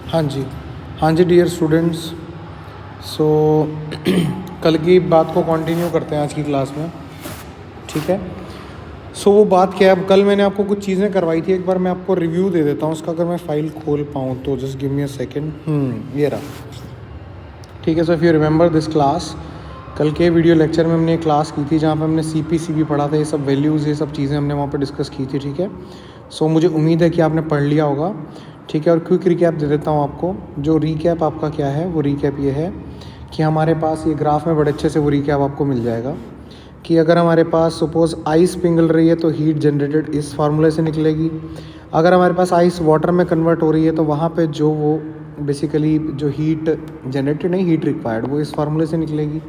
हाँ जी, हाँ जी dear students. सो कल की बात को कंटिन्यू करते हैं आज की क्लास में, ठीक है। सो वो बात क्या है, अब कल मैंने आपको कुछ चीज़ें करवाई थी, एक बार मैं आपको रिव्यू दे देता हूँ उसका, अगर मैं फ़ाइल खोल पाऊँ तो just give me a second. ये रहा, ठीक है। So if you remember this class, कल के वीडियो लेक्चर में हमने एक क्लास की थी जहाँ पे हमने CP पढ़ा था, ये सब वैल्यूज़, ये सब चीज़ें हमने वहाँ पे डिस्कस की थी, ठीक है। सो मुझे उम्मीद है कि आपने पढ़ लिया होगा, ठीक है। और क्विक रिकैप दे देता हूँ आपको। जो रिकैप आपका क्या है, वो रिकैप ये है कि हमारे पास ये ग्राफ में बड़े अच्छे से वो रिकैप आपको मिल जाएगा कि अगर हमारे पास सपोज़ आइस पिघल रही है तो हीट जनरेटेड इस फार्मूले से निकलेगी। अगर हमारे पास आइस वाटर में कन्वर्ट हो रही है तो वहाँ पे जो वो बेसिकली जो हीट जनरेटेड नहीं, हीट रिक्वायर्ड, वो इस फार्मूले से निकलेगी।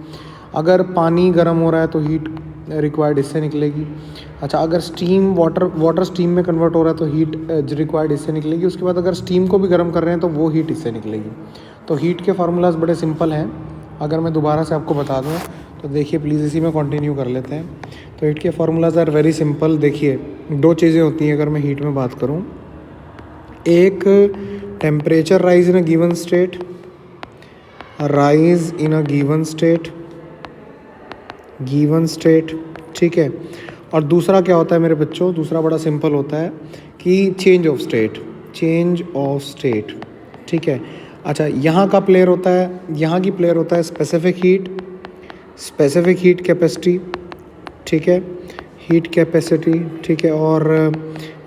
अगर पानी गर्म हो रहा है तो हीट रिक्वायर्ड इससे निकलेगी। अच्छा, अगर स्टीम वाटर स्टीम में कन्वर्ट हो रहा है तो हीट रिक्वायर्ड इससे निकलेगी। उसके बाद अगर स्टीम को भी गर्म कर रहे हैं तो वो हीट इससे निकलेगी। तो हीट के फार्मूलाज बड़े सिंपल हैं। अगर मैं दोबारा से आपको बता दूं तो देखिए प्लीज़, इसी में कंटिन्यू कर लेते हैं। तो हीट के फार्मूलाज आर वेरी सिंपल। देखिए, दो चीज़ें होती हैं अगर मैं हीट में बात करूं। एक, temperature rise in a given state, rise in a given state, ठीक है। और दूसरा क्या होता है मेरे बच्चों, दूसरा बड़ा सिंपल होता है कि चेंज ऑफ स्टेट, ठीक है। अच्छा, यहाँ का प्लेयर होता है, यहाँ की प्लेयर होता है स्पेसिफिक हीट कैपेसिटी, ठीक है, हीट कैपेसिटी, ठीक है। और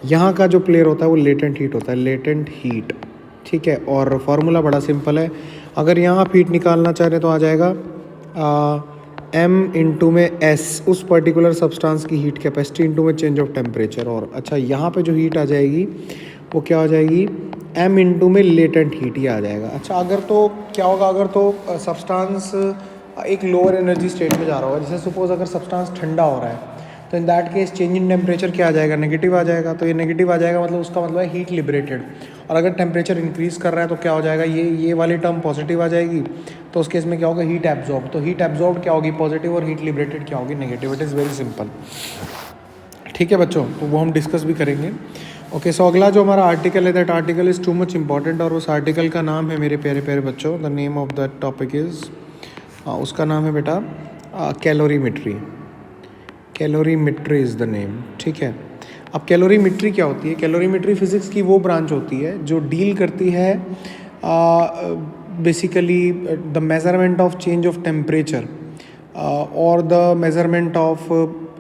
यहाँ का जो प्लेयर होता है वो लेटेंट हीट होता है, लेटेंट हीट, ठीक है। और फार्मूला बड़ा सिंपल है। अगर यहाँ आप हीट निकालना चाह रहे हैं तो आ जाएगा M इंटू में S, उस पर्टिकुलर सब्सटेंस की हीट कैपेसिटी इंटू में चेंज ऑफ टेम्परेचर। और अच्छा, यहाँ पे जो हीट आ जाएगी वो क्या हो जाएगी, M इंटू में लेटेंट हीट, ये आ जाएगा। अच्छा, अगर तो क्या होगा, अगर तो सब्सटेंस एक लोअर एनर्जी स्टेट में जा रहा होगा, जैसे सपोज अगर सब्सटेंस ठंडा हो रहा है तो in that case change in temperature क्या आ जाएगा, नेगेटिव आ जाएगा। तो ये नेगेटिव आ जाएगा मतलब उसका मतलब है हीट लिबरेटेड। और अगर टेम्परेचर इंक्रीज़ कर रहा है तो क्या हो जाएगा, ये वाली टर्म पॉजिटिव आ जाएगी। तो उस केस में क्या होगा, हीट एब्जॉर्ब। तो हीट एब्जॉर्ब क्या होगी, पॉजिटिव, और हीट लिबरेटेड क्या होगी, negative. It is very simple, ठीक है बच्चों। तो वो हम डिस्कस भी करेंगे। ओके, सो अगला जो हमारा आर्टिकल है, that article is too much important. और उस आर्टिकल का नाम है मेरे प्यारे प्यारे बच्चों, the name of the topic is, उसका नाम है बेटा calorimetry. Calorimetry is the name, ठीक है। अब कैलोरीमेट्री क्या होती है, कैलोरीमेट्री फिज़िक्स की वो ब्रांच होती है जो डील करती है basically the measurement of change of temperature और the measurement of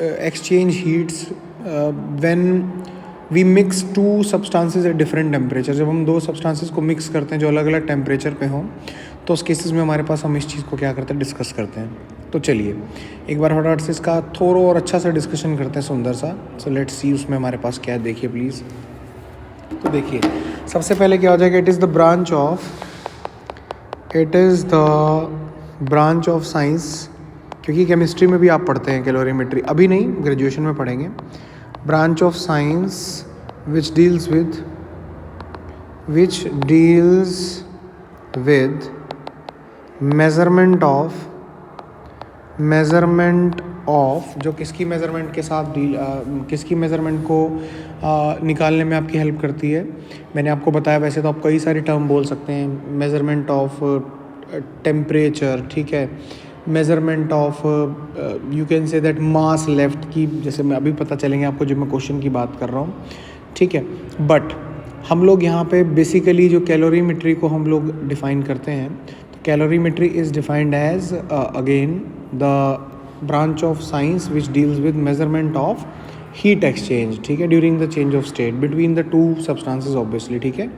exchange heats when we mix two substances at different temperature. जब हम दो सब्सटेंसेस को मिक्स करते हैं जो अलग अलग टेम्परेचर पे हों, तो उस केसेस में हमारे पास हम इस चीज़ को क्या करते हैं, डिस्कस करते हैं। तो चलिए एक बार फटाफट से इसका थोड़ा और अच्छा सा डिस्कशन करते हैं, सुंदर सा। सो लेट्स सी उसमें हमारे पास क्या है, देखिए प्लीज़। तो देखिए, सबसे पहले क्या हो जाएगा, it is the branch of science, क्योंकि केमिस्ट्री में भी आप पढ़ते हैं कैलोरीमेट्री, अभी नहीं ग्रेजुएशन में पढ़ेंगे। Branch of science which deals with measurement of जो किसकी मेज़रमेंट के साथ डील किसकी मेज़रमेंट को निकालने में आपकी हेल्प करती है। मैंने आपको बताया, वैसे तो आप कई सारी टर्म बोल सकते हैं, मेज़रमेंट ऑफ टेम्परेचर, ठीक है, measurement of you can say that mass left की, जैसे मैं अभी पता चलेंगे आपको जब मैं क्वेश्चन की बात कर रहा हूँ, ठीक है। बट हम लोग यहाँ पे बेसिकली जो कैलोरीमेट्री को हम लोग डिफ़ाइन करते हैं, तो calorimetry is defined as again the branch of science which deals with measurement of heat exchange, ठीक है, during the change of state between the two substances obviously, ठीक है।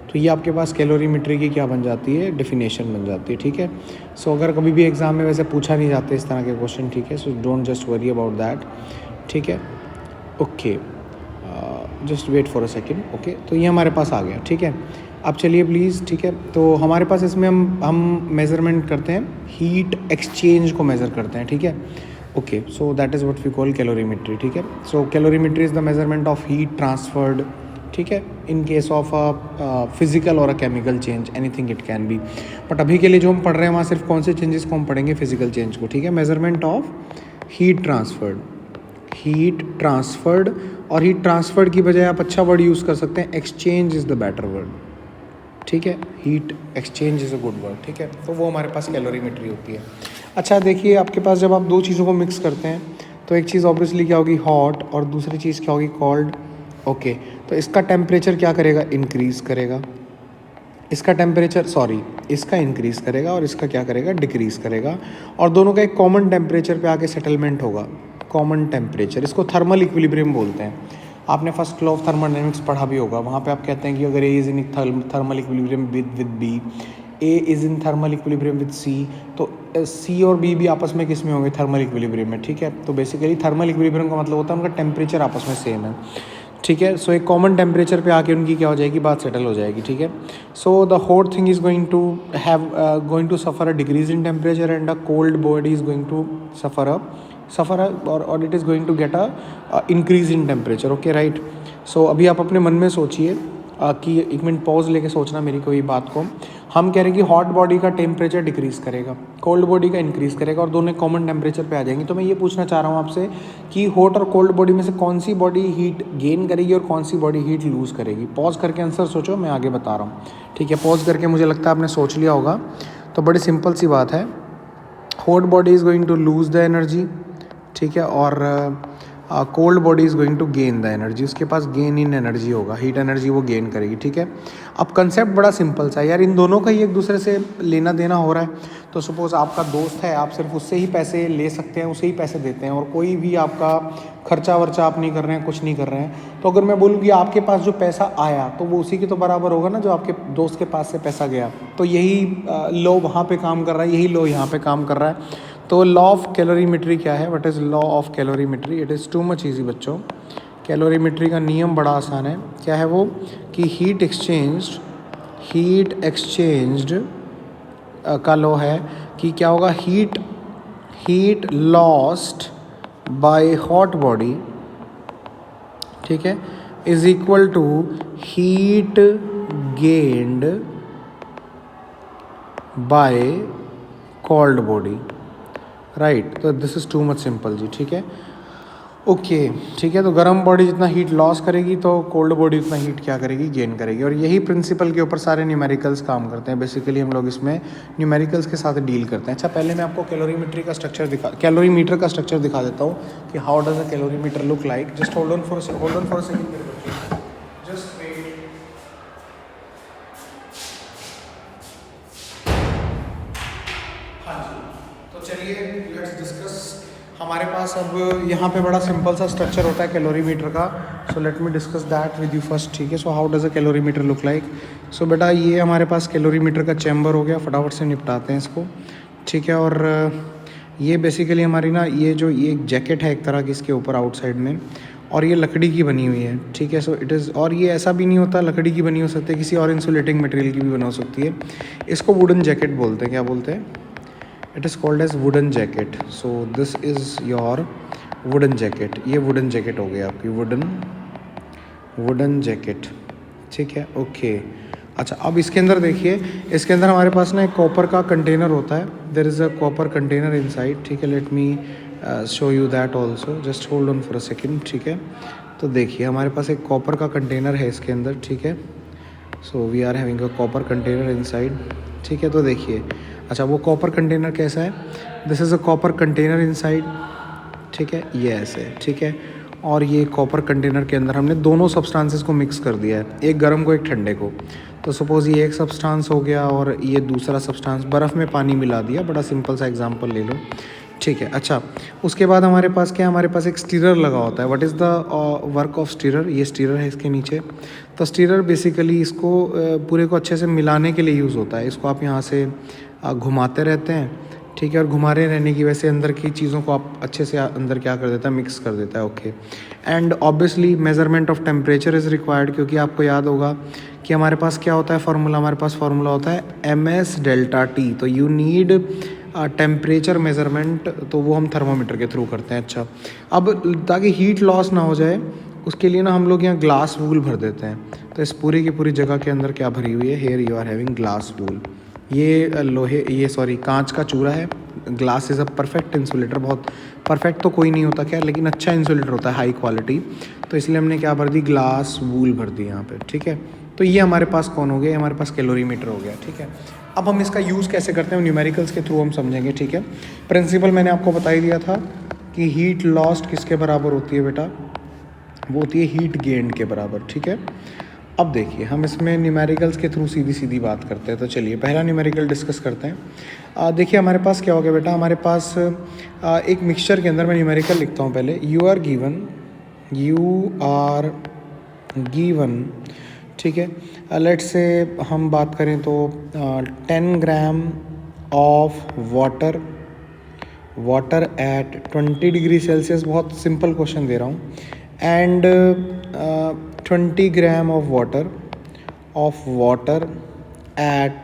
तो ये आपके पास कैलोरीमेट्री की क्या बन जाती है, डेफिनेशन बन जाती है, ठीक है। सो अगर कभी भी एग्जाम में वैसे पूछा नहीं जाते इस तरह के क्वेश्चन, ठीक है, so don't just worry about that, ठीक है। Okay, just wait for a second. Okay, तो ये हमारे पास आ गया, ठीक है। अब चलिए प्लीज़, ठीक है। तो हमारे पास इसमें हम मेज़रमेंट करते हैं, हीट एक्सचेंज को मेज़र करते हैं, ठीक है। Okay, so that is what we call calorimetry, ठीक है। So calorimetry is the measurement of heat transferred, ठीक है, in case of a physical और a chemical change, anything it can be. But अभी के लिए जो हम पढ़ रहे हैं वहाँ सिर्फ कौन से चेंजेस को हम पढ़ेंगे, फिजिकल चेंज को, ठीक है। मेज़रमेंट ऑफ हीट ट्रांसफर्ड, और हीट ट्रांसफर्ड की बजाय आप अच्छा वर्ड यूज़ कर सकते हैं, exchange is the better word, ठीक है, heat exchange is a good word, ठीक है। तो वो हमारे पास कैलोरीमेट्री होती है। अच्छा देखिए, आपके पास जब आप दो चीज़ों को मिक्स करते हैं तो एक चीज़ ऑब्वियसली क्या होगी, हॉट, और दूसरी चीज़ क्या होगी, कोल्ड। ओके, तो इसका टेम्परेचर क्या करेगा, इंक्रीज़ करेगा। इसका टेम्परेचर इसका इंक्रीज़ करेगा और इसका क्या करेगा, डिक्रीज़ करेगा। और दोनों का एक कॉमन टेम्परेचर पे आके सेटलमेंट होगा, कॉमन टेम्परेचर। इसको थर्मल इक्विलिब्रियम बोलते हैं। आपने फर्स्ट लॉ ऑफ थर्मोडायनेमिक्स पढ़ा भी होगा, वहाँ पे आप कहते हैं कि अगर A is in thermal equilibrium with B, A is in thermal equilibrium with C, तो सी और बी भी आपस में किस में होंगे, थर्मल इक्विलिब्रियम में, ठीक है। तो बेसिकली थर्मल इक्विलिब्रियम का मतलब होता है उनका टेम्परेचर आपस में सेम है, ठीक है। सो एक कॉमन टेम्परेचर पे आके उनकी क्या हो जाएगी, बात सेटल हो जाएगी, ठीक है। So the hot thing is going to suffer a decrease in temperature and a cold body is going to suffer और it is going to get a increase in temperature, okay right. So अभी आप अपने मन में सोचिए कि एक minute pause लेके सोचना मेरी कोई बात को। हम कह रहे हैं कि हॉट बॉडी का टेम्परेचर डिक्रीज़ करेगा, कोल्ड बॉडी का इंक्रीज़ करेगा, और दोनों कॉमन टेम्परेचर पे आ जाएंगे। तो मैं ये पूछना चाह रहा हूँ आपसे कि हॉट और कोल्ड बॉडी में से कौन सी बॉडी हीट गेन करेगी और कौन सी बॉडी हीट लूज़ करेगी। पॉज करके आंसर सोचो, मैं आगे बता रहा हूँ, ठीक है। पॉज करके, मुझे लगता है आपने सोच लिया होगा। तो बड़ी सिंपल सी बात है, hot body is going to lose the energy, ठीक है, और cold body is going to gain the energy. उसके पास गेन इन एनर्जी होगा, हीट एनर्जी वो गेन करेगी, ठीक है। अब कंसेप्ट बड़ा सिंपल सा है यार, इन दोनों का ही एक दूसरे से लेना देना हो रहा है। तो सपोज़ आपका दोस्त है, आप सिर्फ उससे ही पैसे ले सकते हैं, उसे ही पैसे देते हैं, और कोई भी आपका खर्चा वर्चा आप नहीं कर रहे हैं, कुछ नहीं कर रहे हैं। तो अगर मैं बोलूँ कि आपके पास जो पैसा आया तो वो उसी के तो बराबर होगा ना जो आपके दोस्त के पास से पैसा गया। तो यही लॉ वहाँ पे काम कर रहा है, यही लॉ यहाँ पे काम कर रहा है। तो लॉ ऑफ कैलोरीमेट्री क्या है, what is law of calorimetry, it is too much easy बच्चों। कैलोरीमेट्री का नियम बड़ा आसान है। क्या है वो, कि हीट एक्सचेंज्ड का लॉ है कि क्या होगा, heat lost by hot body, ठीक है, is equal to heat gained by cold body, right. तो this is too much simple जी, ठीक है, ओके, ठीक है। तो गर्म बॉडी जितना हीट लॉस करेगी तो कोल्ड बॉडी उतना हीट क्या करेगी, गेन करेगी। और यही प्रिंसिपल के ऊपर सारे न्यूमेरिकल्स काम करते हैं। बेसिकली हम लोग इसमें न्यूमेरिकल्स के साथ डील करते हैं। अच्छा, पहले मैं आपको कैलोरीमीटर का स्ट्रक्चर दिखा देता हूँ कि how does a calorimeter look like. Just hold on for a second, just wait. हाँ जी, तो चलिए लेट्स डिस्कस। हमारे पास अब यहाँ पे बड़ा सिंपल सा स्ट्रक्चर होता है कैलोरीमीटर का। So let me discuss that with you first, ठीक है। So how does a calorimeter look like. So बेटा, ये हमारे पास कैलोरीमीटर का चैम्बर हो गया, फटाफट से निपटाते हैं इसको, ठीक है। और ये बेसिकली हमारी ना, ये एक जैकेट है एक तरह की इसके ऊपर आउटसाइड में, और ये लकड़ी की बनी हुई है, ठीक है। सो इट इज़, और ये ऐसा भी नहीं होता लकड़ी की बनी हो सकती है, किसी और इंसुलेटिंग मटेरियल की भी बना हो सकती है। इसको वुडन जैकेट बोलते हैं। क्या बोलते हैं? It is called as wooden jacket. So this is your wooden jacket. ये वुडन जैकेट हो गई आपकी, वुडन जैकेट, ठीक है, ओके। अच्छा, अब इसके अंदर देखिए, इसके अंदर हमारे पास ना एक कॉपर का कंटेनर होता है। There is a copper container inside, ठीक है। Let me show you that also, just hold on for a second, ठीक है। तो देखिए, हमारे पास एक कॉपर का कंटेनर है इसके अंदर, ठीक है। So we are having a copper container inside, ठीक है। तो देखिए, अच्छा, वो कॉपर कंटेनर कैसा है, this is a copper container inside, ठीक है, ये ऐसे, ठीक है। और ये कॉपर कंटेनर के अंदर हमने दोनों सब्सटेंसेस को मिक्स कर दिया है, एक गर्म को एक ठंडे को। तो सपोज़ ये एक सब्सटेंस हो गया और ये दूसरा सब्सटेंस, बर्फ़ में पानी मिला दिया, बड़ा सिंपल सा एग्जांपल ले लो, ठीक है। अच्छा, उसके बाद हमारे पास क्या है, हमारे पास एक स्टीरर लगा होता है। What is the work of stirrer, ये स्टीरर है इसके नीचे। तो स्टीरर बेसिकली इसको पूरे को अच्छे से मिलाने के लिए यूज़ होता है। इसको आप यहाँ से घुमाते रहते हैं, ठीक है, और घुमारे रहने की वजह से अंदर की चीज़ों को आप अच्छे से अंदर क्या कर देता है, मिक्स कर देता है, okay. And obviously measurement of temperature is required, क्योंकि आपको याद होगा कि हमारे पास क्या होता है फार्मूला, हमारे पास फार्मूला होता है MS डेल्टा T। तो यू नीड टेम्परेचर मेज़रमेंट, तो वो हम थर्मोमीटर के थ्रू करते हैं। अच्छा, अब ताकि हीट लॉस ना हो जाए, उसके लिए ना हम लोग यहाँ ग्लास वूल भर देते हैं। तो इस पूरी की पूरी जगह के अंदर क्या भरी हुई है, here you are having glass wool. ये कांच का चूरा है। Glass is a perfect insulator, बहुत परफेक्ट तो कोई नहीं होता खैर, लेकिन अच्छा इंसुलेटर होता है, हाई क्वालिटी। तो इसलिए हमने क्या भर दी, ग्लास वूल भर दी यहाँ पे, ठीक है। तो ये हमारे पास कौन हो गया, ये हमारे पास कैलोरीमीटर हो गया, ठीक है। अब हम इसका यूज़ कैसे करते हैं न्यूमेरिकल्स के थ्रू हम समझेंगे, ठीक है। प्रिंसिपल मैंने आपको बता ही दिया था कि हीट लॉस्ट किसके बराबर होती है बेटा, वो होती है हीट गेन्ड के बराबर, ठीक है। अब देखिए हम इसमें न्यूमेरिकल्स के थ्रू सीधी सीधी बात करते हैं। तो चलिए पहला न्यूमेरिकल डिस्कस करते हैं। देखिए हमारे पास क्या हो गया बेटा, हमारे पास एक मिक्सचर के अंदर मैं न्यूमेरिकल लिखता हूँ पहले। यू आर गिवन, ठीक है। लेट्स से हम बात करें तो 10 ग्राम of water at 20 degree Celsius, बहुत सिंपल क्वेश्चन दे रहा हूँ, and 20 gram of water at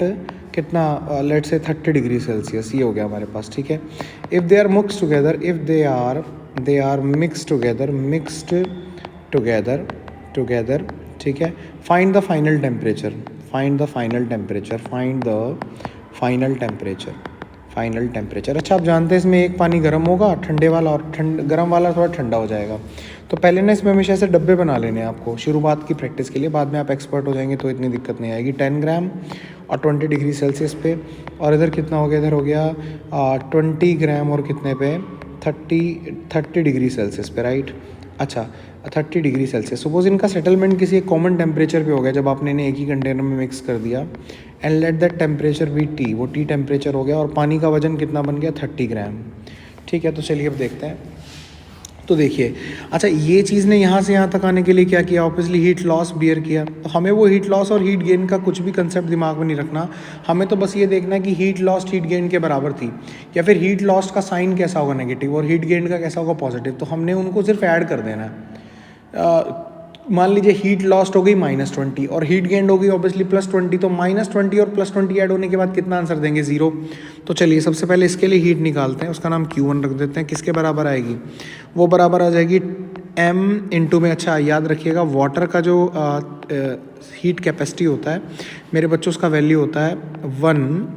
कितना, लेट्स से 30 डिग्री सेल्सियस, ये हो गया हमारे पास, ठीक है। If they are mix together, if they are mixed together, ठीक है। Find the final temperature. अच्छा आप जानते हैं इसमें एक पानी गर्म होगा ठंडे वाला, और गर्म वाला थोड़ा ठंडा हो जाएगा। तो पहले ना इसमें हमेशा ऐसे डब्बे बना लेने हैं आपको शुरुआत की प्रैक्टिस के लिए, बाद में आप एक्सपर्ट हो जाएंगे तो इतनी दिक्कत नहीं आएगी। 10 ग्राम और 20 डिग्री सेल्सियस पे, और इधर कितना हो गया, इधर हो गया 20 ग्राम और कितने पे, 30 डिग्री सेल्सियस पे, राइट। अच्छा 30 डिग्री सेल्सियस, सपोज इनका सेटलमेंट किसी एक कॉमन टेम्परेचर पे हो गया जब आपने इन्हें एक ही कंटेनर में मिक्स कर दिया, and let that temperature be T, वो टी टेम्परेचर हो गया, और पानी का वजन कितना बन गया, 30 ग्राम, ठीक है। तो चलिए अब देखते हैं। तो देखिए अच्छा ये चीज़ ने यहाँ से यहाँ तक आने के लिए क्या किया, ऑब्वियसली हीट लॉस बियर किया। तो हमें वो हीट लॉस और हीट गेन का कुछ भी कंसेप्ट दिमाग में नहीं रखना, हमें तो बस ये देखना है कि हीट लॉस्ट हीट गेन के बराबर थी, या फिर हीट लॉस्ट का साइन कैसा होगा नेगेटिव, और हीट गेन का कैसा होगा पॉजिटिव। तो हमने उनको सिर्फ ऐड कर देना है। मान लीजिए हीट लॉस्ट हो गई -20 और हीट गेंड हो गई ऑब्वियसली +20, तो -20 और +20 ऐड होने के बाद कितना आंसर देंगे, 0। तो चलिए सबसे पहले इसके लिए हीट निकालते हैं, उसका नाम Q1 रख देते हैं। किसके बराबर आएगी, वो बराबर आ जाएगी m इंटू में, अच्छा याद रखिएगा वाटर का जो हीट कैपेसिटी होता है मेरे बच्चों, उसका वैल्यू होता है 1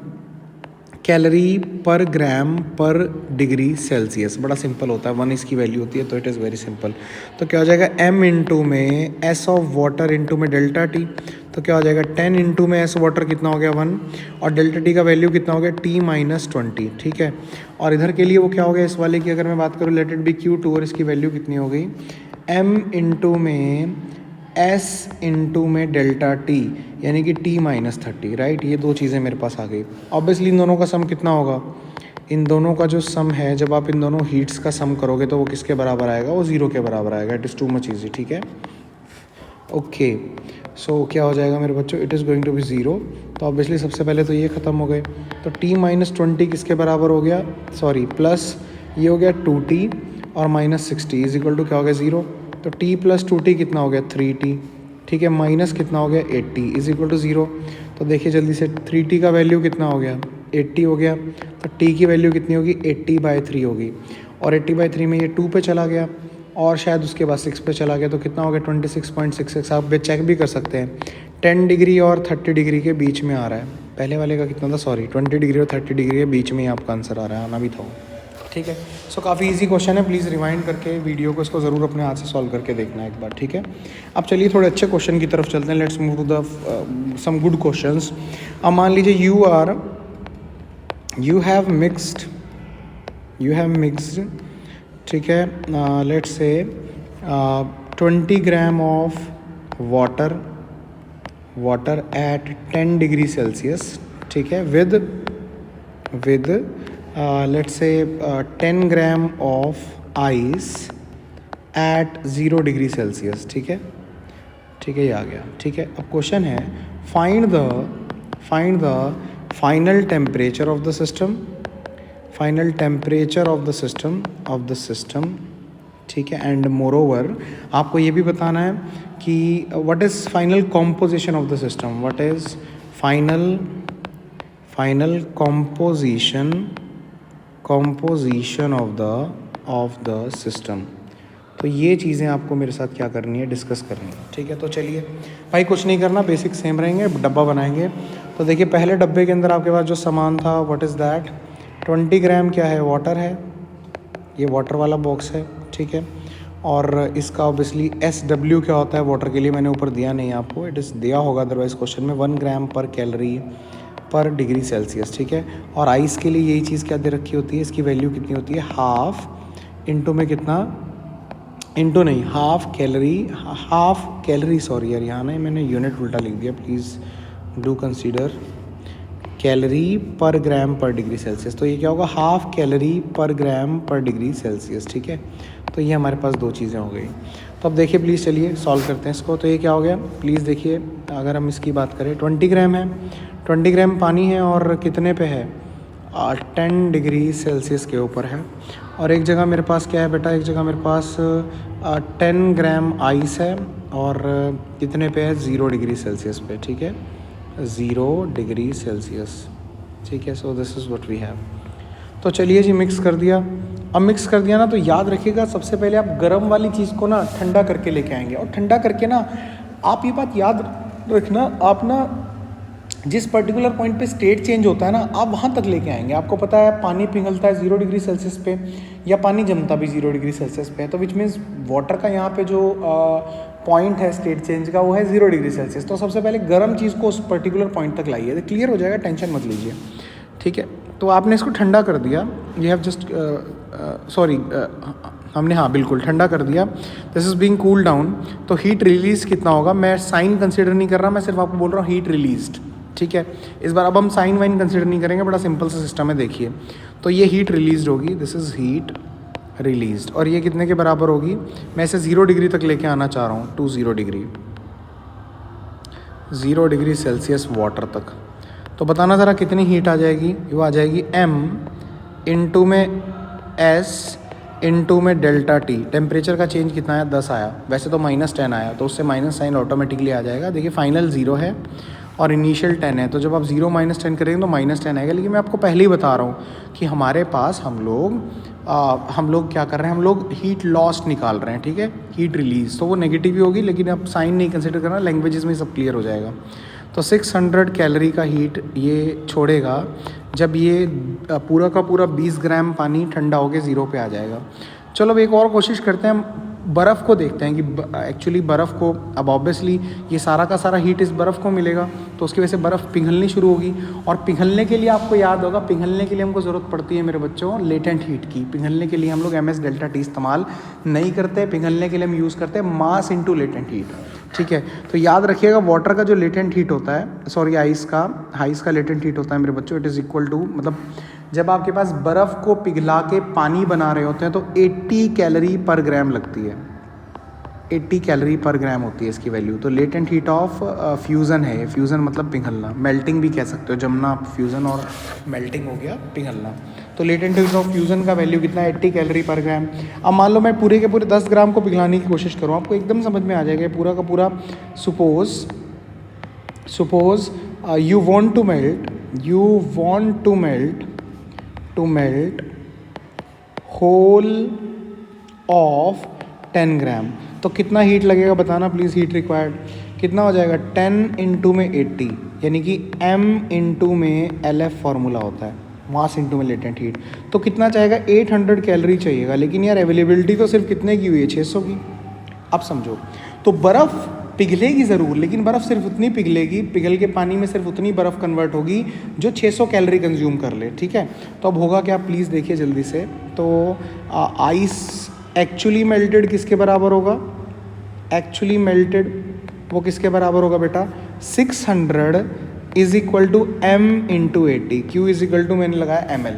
कैलोरी पर ग्राम पर डिग्री सेल्सियस। बड़ा सिंपल होता है, 1 इसकी वैल्यू होती है, तो इट इज़ वेरी सिंपल। तो क्या हो जाएगा m इंटू में s ऑफ वाटर इंटू में डेल्टा टी, तो क्या हो जाएगा 10 इंटू में s वाटर कितना हो गया 1, और डेल्टा टी का वैल्यू कितना हो गया t-20, ठीक है। और इधर के लिए वो क्या हो गया, इस वाले की अगर मैं बात करूँ लेट इट बी Q2, और इसकी वैल्यू कितनी हो गई m इंटू में s इंटू में डेल्टा टी, यानी कि t-30, राइट। ये दो चीज़ें मेरे पास आ गई। ऑब्वियसली इन दोनों का सम कितना होगा, इन दोनों का जो सम है जब आप इन दोनों हीट्स का सम करोगे तो वो किसके बराबर आएगा, वो 0 के बराबर आएगा। It is too much easy, ठीक है। ओके सो क्या हो जाएगा मेरे बच्चों, it is going to be 0। तो ऑब्वियसली सबसे पहले तो ये ख़त्म हो गए, तो t-20 किसके बराबर हो गया, सॉरी प्लस ये हो गया 2t और -60 इज इक्वल टू क्या हो गया 0। तो t + 2t कितना हो गया 3t, ठीक है, माइनस कितना हो गया 80 इज इक्वल टू 0। तो देखिए जल्दी से 3t का वैल्यू कितना हो गया 80 हो गया, तो t की वैल्यू कितनी होगी 80/3 होगी, और 80/3 में ये 2 पे चला गया और शायद उसके बाद 6 पे चला गया, तो कितना हो गया 26.66। आप चेक भी कर सकते हैं 10 डिग्री और 30 डिग्री के बीच में आ रहा है। पहले वाले का कितना था, सॉरी 20 डिग्री और 30 डिग्री के बीच में ही आपका आंसर आ रहा है, आना भी था, ठीक है। सो काफ़ी इजी क्वेश्चन है, प्लीज़ रिवाइंड करके वीडियो को इसको ज़रूर अपने हाथ से सॉल्व करके देखना एक बार, ठीक है। अब चलिए थोड़े अच्छे क्वेश्चन की तरफ चलते हैं, let's move to the some good questions. अब मान लीजिए यू हैव मिक्स्ड, ठीक है, let's say 20 gram of water at 10 degree Celsius, ठीक है, with let's say 10 gram of ice eight 0 degree Celsius, ठीक है, ये आ गया, ठीक है। अब क्वेश्चन है find the final temperature of the system, ठीक है, एंड मोर ओवर आपको ये भी बताना है कि what is final composition of the system, what is final composition of the system. तो ये चीज़ें आपको मेरे साथ क्या करनी है, डिस्कस करनी है, ठीक है। तो चलिए भाई कुछ नहीं करना, बेसिक सेम रहेंगे, डब्बा बनाएंगे। तो देखिए पहले डब्बे के अंदर आपके पास जो सामान था व्हाट इज़ दैट, 20 ग्राम क्या है, वाटर है, ये वाटर वाला बॉक्स है, ठीक है। और इसका ऑब्वियसली SW क्या होता है वाटर के लिए मैंने ऊपर दिया नहीं आपको, इट इज़ दिया होगा अदरवाइज क्वेश्चन में, 1 ग्राम पर कैलोरी पर डिग्री सेल्सियस, ठीक है। और आइस के लिए यही चीज़ क्या दे रखी होती है, इसकी वैल्यू कितनी होती है, हाफ इंटू में कितना, इंटू नहीं हाफ कैलोरी सॉरी यार यहाँ ना मैंने यूनिट उल्टा लिख दिया, प्लीज़ डू कंसीडर कैलोरी पर ग्राम पर डिग्री सेल्सियस। तो ये क्या होगा, हाफ कैलोरी पर ग्राम पर डिग्री सेल्सियस, ठीक है। तो ये हमारे पास दो चीज़ें हो गई। तो अब देखिए प्लीज़, चलिए सॉल्व करते हैं इसको। तो ये क्या हो गया प्लीज़ देखिए, अगर हम इसकी बात करें 20 ग्राम है, 20 ग्राम पानी है और कितने पे है, 10 डिग्री सेल्सियस के ऊपर है। और एक जगह मेरे पास क्या है बेटा, एक जगह मेरे पास 10 ग्राम आइस है और कितने पे है, 0 डिग्री सेल्सियस पे, ठीक है, 0 डिग्री सेल्सियस, ठीक है। So this is what we have. तो चलिए जी मिक्स कर दिया। अब मिक्स कर दिया ना, तो याद रखिएगा सबसे पहले आप गर्म वाली चीज़ को ना ठंडा करके लेके आएंगे, और ठंडा करके ना आप ये बात याद रखना, आप ना जिस पर्टिकुलर पॉइंट पे स्टेट चेंज होता है ना, आप वहाँ तक लेके आएंगे। आपको पता है पानी पिघलता है 0 डिग्री सेल्सियस पे, या पानी जमता भी 0 डिग्री सेल्सियस पे है, तो विच मीन्स वाटर का यहाँ पे जो पॉइंट है स्टेट चेंज का वो है 0 डिग्री सेल्सियस। तो सबसे पहले गर्म चीज़ को उस पर्टिकुलर पॉइंट तक लाइए, तो क्लियर हो जाएगा, टेंशन मत लीजिए, ठीक है। तो आपने इसको ठंडा कर दिया, यू हैव जस्ट सॉरी हमने हाँ बिल्कुल ठंडा कर दिया, this is being cool down. तो हीट रिलीज कितना होगा, मैं साइन कंसिडर नहीं कर रहा, मैं सिर्फ आपको बोल रहा हूँ हीट रिलीज्ड, ठीक है। इस बार अब हम साइन वाइन कंसिडर नहीं करेंगे, बड़ा सिंपल सा सिस्टम है, देखिए। तो ये हीट रिलीज होगी, दिस इज़ हीट रिलीज्ड, और ये कितने के बराबर होगी, मैं इसे 0 डिग्री तक लेके आना चाह रहा हूँ, to 0 degree, 0 degree Celsius water तक। तो बताना ज़रा कितनी हीट आ जाएगी, वो आ जाएगी m इंटू में s इंटू में डेल्टा टी। टेम्परेचर का चेंज कितना आया, 10 आया, वैसे तो -10 आया, तो उससे माइनस साइन ऑटोमेटिकली आ जाएगा। देखिए फाइनल 0 है और इनिशियल 10 है, तो जब आप 0 - 10 करेंगे तो -10 आएगा। लेकिन मैं आपको पहले ही बता रहा हूँ कि हमारे पास हम लोग क्या कर रहे हैं, हम लोग हीट लॉस निकाल रहे हैं, ठीक है, हीट रिलीज। तो वो नेगेटिव ही होगी, लेकिन अब साइन नहीं कंसिडर करना, लैंग्वेजेस में सब क्लियर हो जाएगा। तो 600 कैलोरी का हीट ये छोड़ेगा जब ये पूरा का पूरा 20 ग्राम पानी ठंडा होकर 0 पे आ जाएगा। चलो अब एक और कोशिश करते हैं, हम बर्फ़ को देखते हैं कि एक्चुअली बर्फ़ को, अब ऑब्वियसली ये सारा का सारा हीट इस बर्फ़ को मिलेगा, तो उसकी वजह से बर्फ़ पिघलनी शुरू होगी। और पिघलने के लिए आपको याद होगा, पिघलने के लिए हमको ज़रूरत पड़ती है मेरे बच्चों लेटेंट हीट की। पिघलने के लिए हम लोग MS डेल्टा टी इस्तेमाल नहीं करते, पिघलने के लिए हम यूज़ करते हैं मास इंटू लेटेंट हीट, ठीक है। तो याद रखिएगा वाटर का जो लेटेंट हीट होता है, सॉरी आइस का लेटेंट हीट होता है मेरे बच्चों, इट इज़ इक्वल टू, मतलब जब आपके पास बर्फ़ को पिघला के पानी बना रहे होते हैं तो 80 कैलोरी पर ग्राम लगती है, 80 कैलोरी पर ग्राम होती है इसकी वैल्यू। तो लेटेंट हीट ऑफ फ्यूज़न है, फ्यूज़न मतलब पिघलना, मेल्टिंग भी कह सकते हो, जमना फ्यूज़न और मेल्टिंग हो गया पिघलना। तो लेटेंट हीट ऑफ फ्यूज़न का वैल्यू कितना है, 80 कैलोरी पर ग्राम। अब मान लो मैं पूरे के पूरे 10 ग्राम को पिघलाने की कोशिश करूँ, आपको एकदम समझ में आ जाएगा पूरा का पूरा। Suppose you want to melt whole of 10 gram, तो कितना हीट लगेगा बताना प्लीज़, हीट रिक्वायर्ड कितना हो जाएगा, 10 इंटू में 80, यानी कि m इंटू में LF फार्मूला होता है, मास इंटू में लेटेंट हीट। तो कितना चाहेगा, 800 कैलोरी चाहिएगा, लेकिन यार अवेलेबिलिटी तो सिर्फ कितने की हुई है, 600 की। अब समझो, तो बर्फ़ पिघलेगी ज़रूर, लेकिन बर्फ़ सिर्फ उतनी पिघलेगी, पिघल के पानी में सिर्फ उतनी बर्फ़ कन्वर्ट होगी जो 600 कैलोरी कंज्यूम कर ले, ठीक है। तो अब होगा क्या, प्लीज़ देखिए जल्दी से। तो आइस एक्चुअली मेल्टेड किसके बराबर होगा, एक्चुअली मेल्टेड वो किसके बराबर होगा बेटा, 600 is equal to m into 80, Q is equal to मैंने लगाया ml,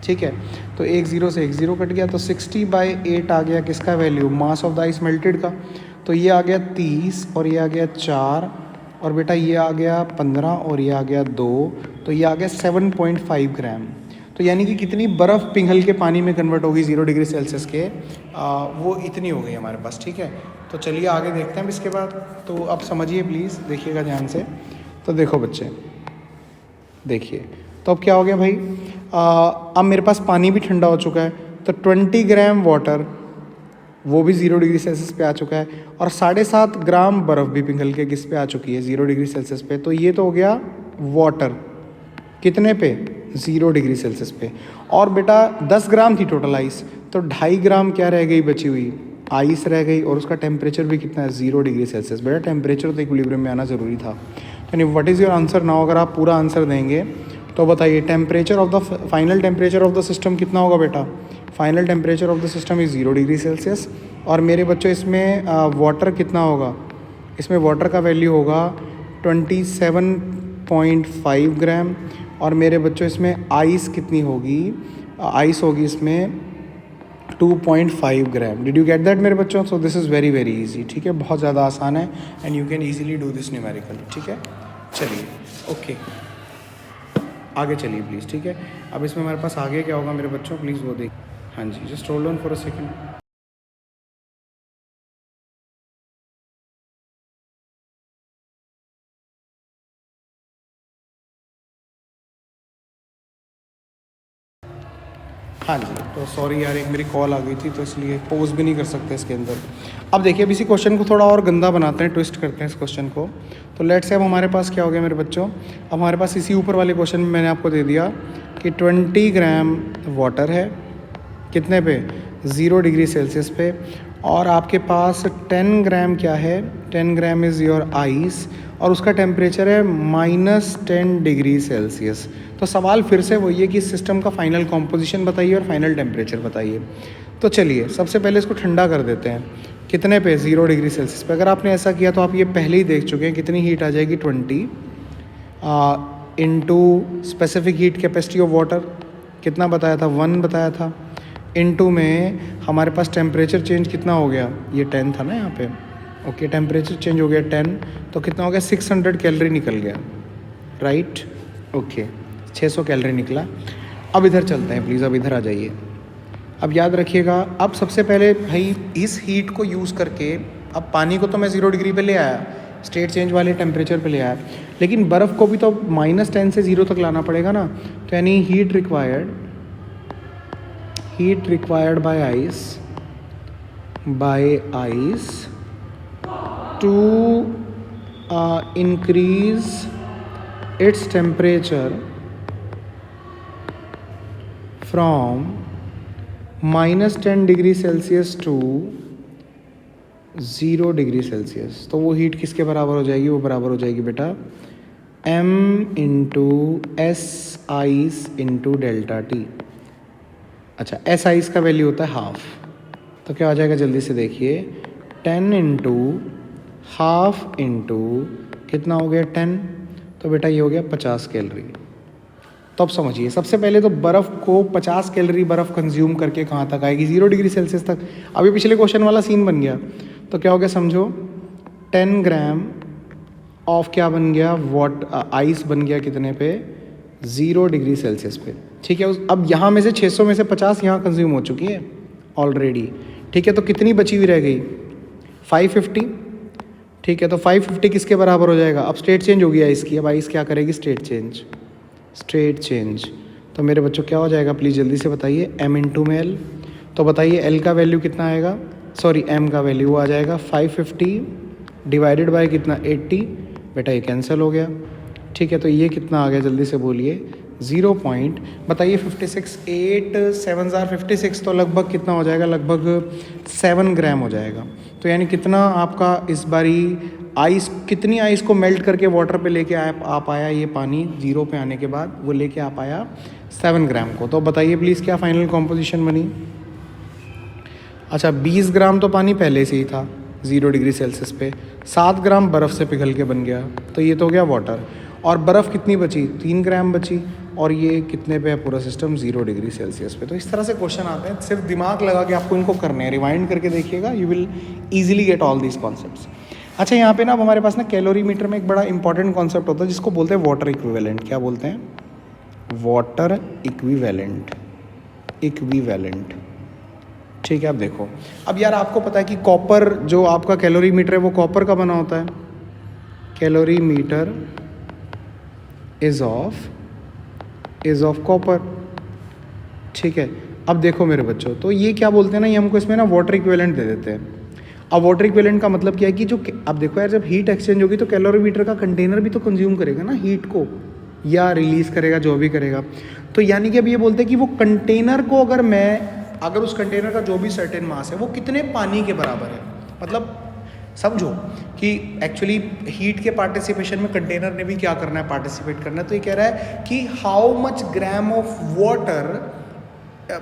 ठीक है। तो 10 से 10 कट गया, तो 60/8 आ गया किसका value, mass of the ice melted का। तो ये आ गया 30 और ये आ गया 4, और बेटा ये आ गया 15 और ये आ गया 2, तो ये आ गया 7.5 ग्राम। तो यानी कि कितनी बर्फ़ पिघल के पानी में कन्वर्ट होगी 0 डिग्री सेल्सियस के, वो इतनी हो गई हमारे पास, ठीक है। तो चलिए आगे देखते हैं अब इसके बाद। तो अब समझिए प्लीज़, देखिएगा ध्यान से। तो देखो बच्चे, देखिए, तो अब क्या हो गया भाई, अब मेरे पास पानी भी ठंडा हो चुका है, तो 20 ग्राम वाटर वो भी 0 डिग्री सेल्सियस पे आ चुका है, और 7.5 ग्राम बर्फ़ भी पिघल के किस पे आ चुकी है, 0 डिग्री सेल्सियस पे। तो ये तो हो गया वाटर कितने पे, 0 डिग्री सेल्सियस पे। और बेटा 10 ग्राम थी टोटल आइस, तो 2.5 ग्राम क्या रह गई बची हुई, आइस रह गई और उसका टेम्परेचर भी कितना है 0 डिग्री सेल्सियस। बेटा टेम्परेचर तो इक्विलिब्रियम में आना ज़रूरी था। यानी what is your answer now? अगर आप पूरा आंसर देंगे तो बताइए temperature of the final temperature of the system कितना होगा बेटा? Final temperature of the system is 0 degree Celsius. और मेरे बच्चों इसमें वाटर कितना होगा? इसमें वाटर का वैल्यू होगा 27.5 ग्राम। और मेरे बच्चों इसमें आइस कितनी होगी? आइस होगी इसमें 2.5 ग्राम। डिड यू गेट दैट मेरे बच्चों? सो this is very very easy. ठीक है, बहुत ज़्यादा आसान है and you can easily do this numerically. ठीक है, चलिए ओके आगे चलिए प्लीज़। ठीक है, अब इसमें हमारे पास आगे क्या होगा मेरे बच्चों, प्लीज़ वो देख। हाँ जी, just hold on for a second. हाँ जी, तो सॉरी यार, एक मेरी कॉल आ गई थी तो इसलिए पोज भी नहीं कर सकते इसके अंदर। अब देखिए, अब इसी क्वेश्चन को थोड़ा और गंदा बनाते हैं, ट्विस्ट करते हैं इस क्वेश्चन को। तो लेट्स से अब हमारे पास क्या हो गया मेरे बच्चों, अब हमारे पास इसी ऊपर वाले क्वेश्चन में मैंने आपको दे दिया कि 20 ग्राम वाटर है, कितने पे? 0 डिग्री सेल्सियस पे। और आपके पास 10 ग्राम क्या है? 10 ग्राम इज़ योर आइस और उसका टेम्परेचर है -10 डिग्री सेल्सियस। तो सवाल फिर से वही है कि इस सिस्टम का फाइनल कॉम्पोजिशन बताइए और फाइनल टेम्परेचर बताइए। तो चलिए सबसे पहले इसको ठंडा कर देते हैं। कितने पे? 0 डिग्री सेल्सियस पे। अगर आपने ऐसा किया तो आप ये पहले ही देख चुके हैं कितनी हीट आ जाएगी, 20 into specific heat capacity of water कितना बताया था? 1 बताया था। इनटू में हमारे पास टेम्परेचर चेंज कितना हो गया? ये 10 था ना यहाँ पे। ओके, टेम्परेचर चेंज हो गया 10, तो कितना हो गया? 600 कैलोरी निकल गया, राइट? ओके, 600 कैलोरी निकला। अब इधर चलते हैं प्लीज़, अब इधर आ जाइए। अब याद रखिएगा, अब सबसे पहले भाई इस हीट को यूज़ करके, अब पानी को तो मैं 0 डिग्री पे ले आया, स्टेट चेंज वाले टेम्परेचर पे ले आया, लेकिन बर्फ़ को भी तो -10 से 0 तक लाना पड़ेगा ना। तो यानी heat required by ice to increase its temperature from -10 degree Celsius to 0 degree Celsius. तो वो हीट किसके बराबर हो जाएगी? वो बराबर हो जाएगी बेटा m into S ice into delta T. अच्छा, एस आइस का वैल्यू होता है हाफ, तो क्या आ जाएगा जल्दी से देखिए, 10 इंटू हाफ इंटू कितना हो गया 10, तो बेटा ये हो गया 50 कैलोरी। तो अब समझिए, सबसे पहले तो बर्फ़ को 50 कैलोरी बर्फ़ कंज्यूम करके कहाँ तक आएगी? 0 डिग्री सेल्सियस तक। अभी पिछले क्वेश्चन वाला सीन बन गया। तो क्या हो गया समझो, 10 ग्राम ऑफ क्या बन गया? आइस बन गया कितने पे? 0 डिग्री सेल्सियस पे। ठीक है, अब यहाँ में से 600 में से 50 यहाँ कंज्यूम हो चुकी है ऑलरेडी। ठीक है, तो कितनी बची हुई रह गई? 550। ठीक है, तो 550 किसके बराबर हो जाएगा? अब स्टेट चेंज हो गया इसकी, अब आइस क्या करेगी? State change. तो मेरे बच्चों क्या हो जाएगा प्लीज़ जल्दी से बताइए, m इंटू में l। तो बताइए l का वैल्यू कितना आएगा? सॉरी, m का वैल्यू आ जाएगा 550 डिवाइडेड बाय कितना? 80। बेटा ये कैंसिल हो गया। ठीक है, तो ये कितना आ गया जल्दी से बोलिए? 0 पॉइंट बताइए 56, 8 7 56, तो लगभग कितना हो जाएगा? लगभग 7 ग्राम हो जाएगा। तो यानी कितना आपका इस बारी आइस, कितनी आइस को मेल्ट करके वाटर पे लेके आ पाया ये पानी 0 पे आने के बाद? वो लेके आ पाया 7 ग्राम को। तो बताइए प्लीज़ क्या फाइनल कॉम्पोजिशन बनी? अच्छा, 20 ग्राम तो पानी पहले से ही था 0 डिग्री सेल्सियस पे, 7 ग्राम बर्फ़ से पिघल के बन गया, तो ये तो हो गया वाटर। और बर्फ़ कितनी बची? 3 ग्राम बची। और ये कितने पे है पूरा सिस्टम? 0 डिग्री सेल्सियस पे। तो इस तरह से क्वेश्चन आते हैं, सिर्फ दिमाग लगा के आपको इनको करने हैं, रिवाइंड करके देखिएगा, you will easily get all these concepts. अच्छा, यहाँ पे ना अब हमारे पास ना कैलोरीमीटर में एक बड़ा इंपॉर्टेंट कॉन्सेप्ट होता है जिसको बोलते हैं वाटर इक्विवेलेंट। क्या बोलते हैं? Water equivalent. ठीक है, अब देखो, अब यार आपको पता है कि कॉपर, जो आपका कैलोरीमीटर है वो कॉपर का बना होता है। Calorimeter is of copper. ठीक है, अब देखो मेरे बच्चों, तो ये क्या बोलते हैं ना, ये हमको इसमें ना वाटर इक्विवेलेंट दे देते हैं। अब वाटर इक्विवेलेंट का मतलब क्या है कि जो, अब देखो यार, जब हीट एक्सचेंज होगी तो कैलोरीमीटर का कंटेनर भी तो कंज्यूम करेगा ना हीट को, या रिलीज़ करेगा, जो भी करेगा। तो यानी कि अब ये बोलते हैं कि वो कंटेनर को अगर मैं अगर उस कंटेनर का जो भी सर्टेन मास है वो कितने पानी के बराबर है, मतलब समझो कि एक्चुअली हीट के पार्टिसिपेशन में कंटेनर ने भी क्या करना है, पार्टिसिपेट करना है। तो ये कह रहा है कि how much gram of water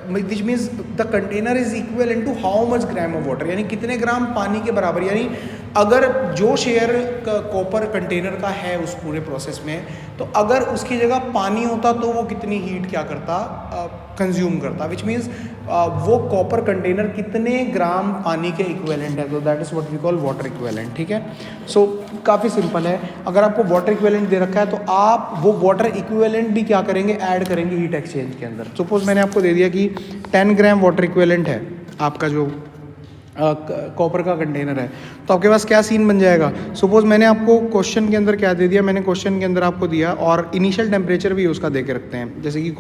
which means the container is equal to how much gram of water, यानी कितने ग्राम पानी के बराबर। यानी अगर जो शेयर कॉपर कंटेनर का है उस पूरे प्रोसेस में, तो अगर उसकी जगह पानी होता तो वो कितनी हीट क्या करता, कंज्यूम करता, विच मीन्स वो कॉपर कंटेनर कितने ग्राम पानी के इक्विवेलेंट है। तो that is what we call water equivalent, ठीक है। सो काफ़ी सिंपल है। अगर आपको वाटर इक्विवेलेंट दे रखा है तो आप वो वाटर इक्विवेलेंट भी क्या करेंगे, ऐड करेंगे हीट एक्सचेंज के अंदर। सपोज मैंने आपको दे दिया कि 10 ग्राम वाटर इक्विवेलेंट है आपका जो कॉपर का कंटेनर है, तो आपके पास क्या सीन बन जाएगा। सपोज मैंने आपको क्वेश्चन के अंदर क्या दे दिया, मैंने क्वेश्चन के अंदर आपको दिया और इनिशियल टेम्परेचर भी उसका दे के रखते हैं। जैसे कि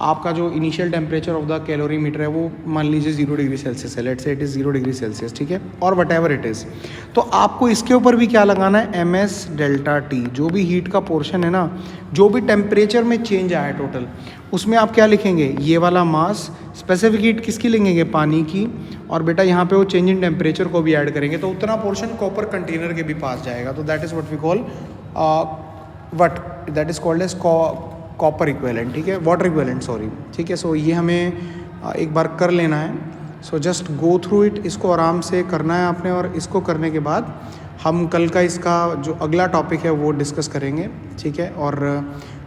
आपका जो initial temperature of the calorimeter है वो मान लीजिए 0 डिग्री सेल्सियस है, let's say it is 0 degree Celsius, ठीक है, और वट एवर इट इज़। तो आपको इसके ऊपर भी क्या लगाना है, MS डेल्टा T, जो भी हीट का पोर्शन है ना, जो भी टेम्परेचर में चेंज आया है टोटल, उसमें आप क्या लिखेंगे, ये वाला मास, स्पेसिफिक हीट किसकी लिखेंगे, पानी की, और बेटा यहाँ पे वो चेंज इन टेम्परेचर को भी ऐड करेंगे, तो उतना पोर्शन कॉपर कंटेनर के भी पास जाएगा। तो that is what we call what that is called as copper equivalent, ठीक है, वाटर इक्विवेलेंट, सॉरी, ठीक है। सो ये हमें एक बार कर लेना है। So just go through it, इसको आराम से करना है आपने, और इसको करने के बाद हम कल का इसका जो अगला टॉपिक है वो डिस्कस करेंगे, ठीक है। और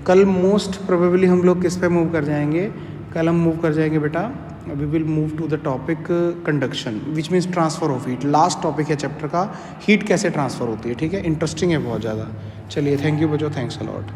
कल मोस्ट प्रोबेबली हम लोग किस पे मूव कर जाएंगे, कल हम मूव कर जाएंगे बेटा, we will move to the topic conduction, which means transfer of heat. Last topic है चैप्टर का, हीट कैसे ट्रांसफ़र होती है, ठीक है। इंटरेस्टिंग है बहुत ज़्यादा। चलिए, थैंक यू बच्चों, थैंक्स अ लॉट।